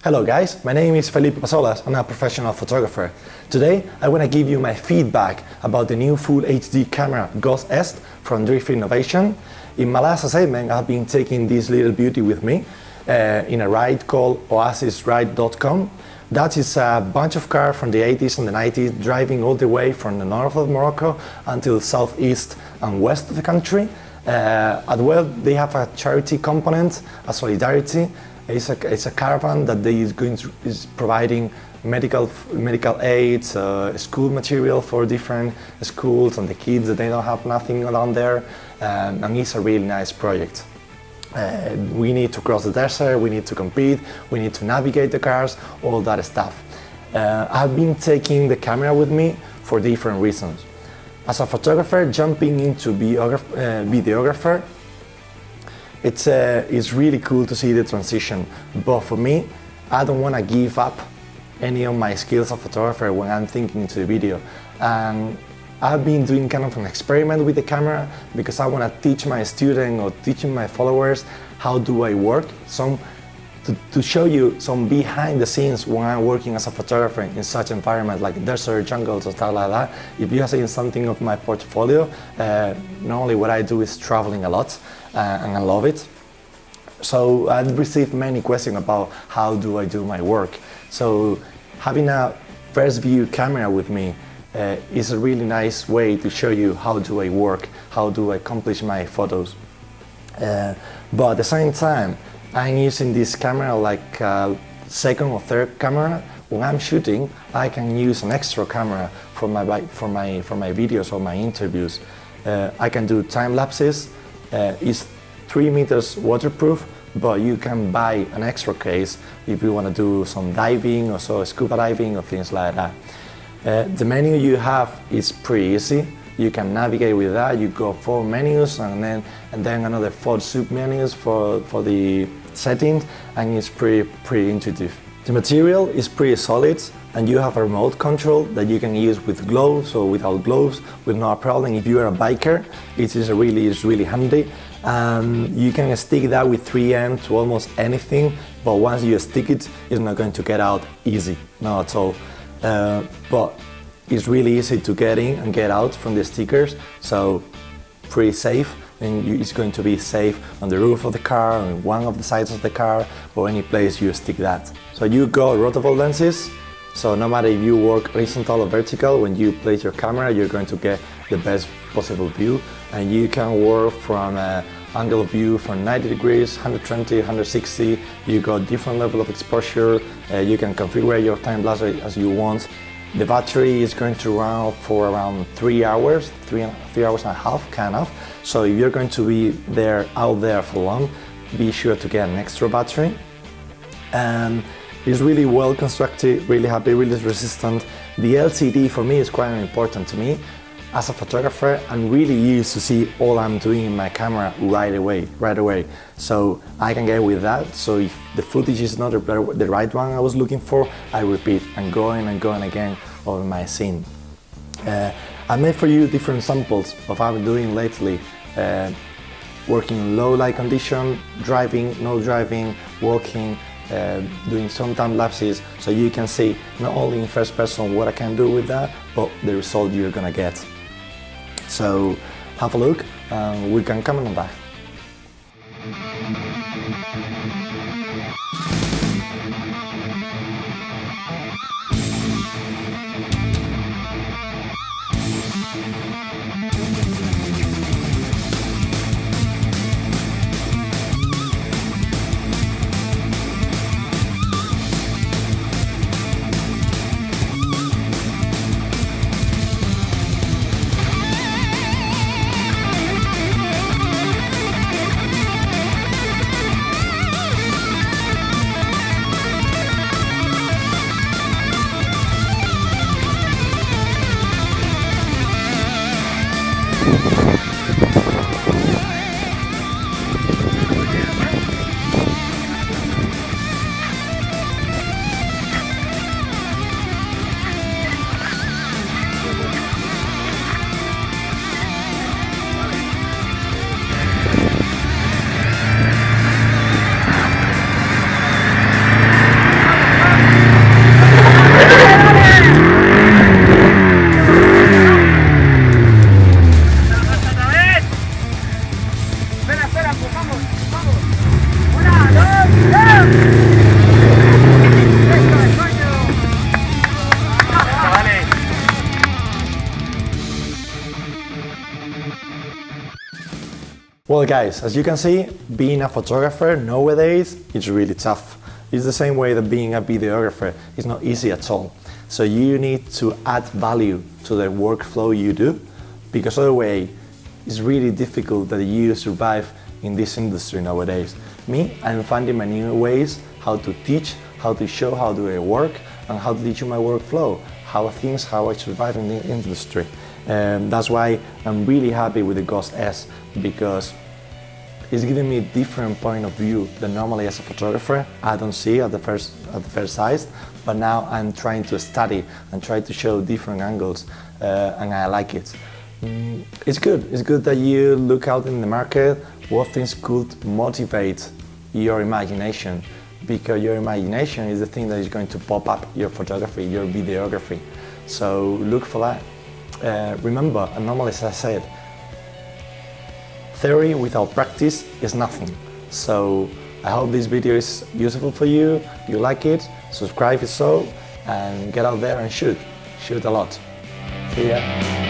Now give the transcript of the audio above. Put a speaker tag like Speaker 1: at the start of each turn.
Speaker 1: Hello guys, my name is Felipe Pasolas. I'm a professional photographer. Today I want to give you my feedback about the new Full HD camera Ghost S from Drift Innovation. In my last assignment I've been taking this little beauty with me in a ride called oasisride.com. That is a bunch of cars from the 80s and the 90s driving all the way from the north of Morocco until southeast and west of the country. As well, they have a charity component, a solidarity. It's a caravan that is providing medical aids, school material for different schools and the kids that they don't have nothing down there, and it's a really nice project. We need to cross the desert, we need to compete, we need to navigate the cars, all that stuff. I've been taking the camera with me for different reasons. As a photographer, jumping into videographer, it's really cool to see the transition, but for me, I don't want to give up any of my skills as a photographer when I'm thinking into the video. And I've been doing kind of an experiment with the camera because I want to teach my students or teaching my followers how do I work, to show you some behind the scenes when I'm working as a photographer in such environment like desert, jungles or stuff like that. If you have seen something of my portfolio, not only what I do is traveling a lot, and I love it. So I've received many questions about how do I do my work. So having a first view camera with me is a really nice way to show you how do I work, how do I accomplish my photos. But at the same time, I'm using this camera like a second or third camera. When I'm shooting, I can use an extra camera for my videos or my interviews. I can do time lapses. It's 3 meters waterproof, but you can buy an extra case if you want to do some diving or so scuba diving or things like that. The menu you have is pretty easy. You can navigate with that. You go 4 menus and then another 4 sub menus for the settings, and it's pretty intuitive. The material is pretty solid, and you have a remote control that you can use with gloves or without gloves with no problem. If you are a biker, it's really handy. You can stick that with 3M to almost anything, but once you stick it, it's not going to get out easy, not at all. But it's really easy to get in and get out from the stickers, so pretty safe. And it's going to be safe on the roof of the car, on one of the sides of the car, or any place you stick that. So you got rotatable lenses, so no matter if you work horizontal or vertical, when you place your camera, you're going to get the best possible view. And you can work from angle of view from 90 degrees, 120, 160. You got different level of exposure. You can configure your time lapse as you want. The battery is going to run for around 3 hours, 3 hours and a half, kind of. So if you're going to be out there for long, be sure to get an extra battery. And it's really well constructed, really happy, really resistant. The LCD for me is quite important to me. As a photographer, I'm really used to see all I'm doing in my camera right away. So I can get with that. So if the footage is not the right one I was looking for, I repeat and going again over my scene. I made for you different samples of what I'm doing lately. Working in low light condition, driving, no driving, walking, doing some time lapses, so you can see not only in first person what I can do with that, but the result you're gonna get. So have a look, we can comment on that. Well guys, as you can see, being a photographer nowadays is really tough. It's the same way that being a videographer is not easy at all. So you need to add value to the workflow you do, because otherwise it's really difficult that you survive in this industry nowadays. Me, I'm finding my new ways how to teach, how to show how do I work, and how to teach you my workflow, how I survive in the industry. That's why I'm really happy with the Ghost S, because it's giving me a different point of view that normally as a photographer I don't see at the first sight, but now I'm trying to study and try to show different angles, and I like it. It's good that you look out in the market what things could motivate your imagination, because your imagination is the thing that is going to pop up your photography, your videography. So look for that. Remember, and normally as I said, theory without practice is nothing. So I hope this video is useful for you. You like it, subscribe if so, and get out there and shoot. Shoot a lot. See ya.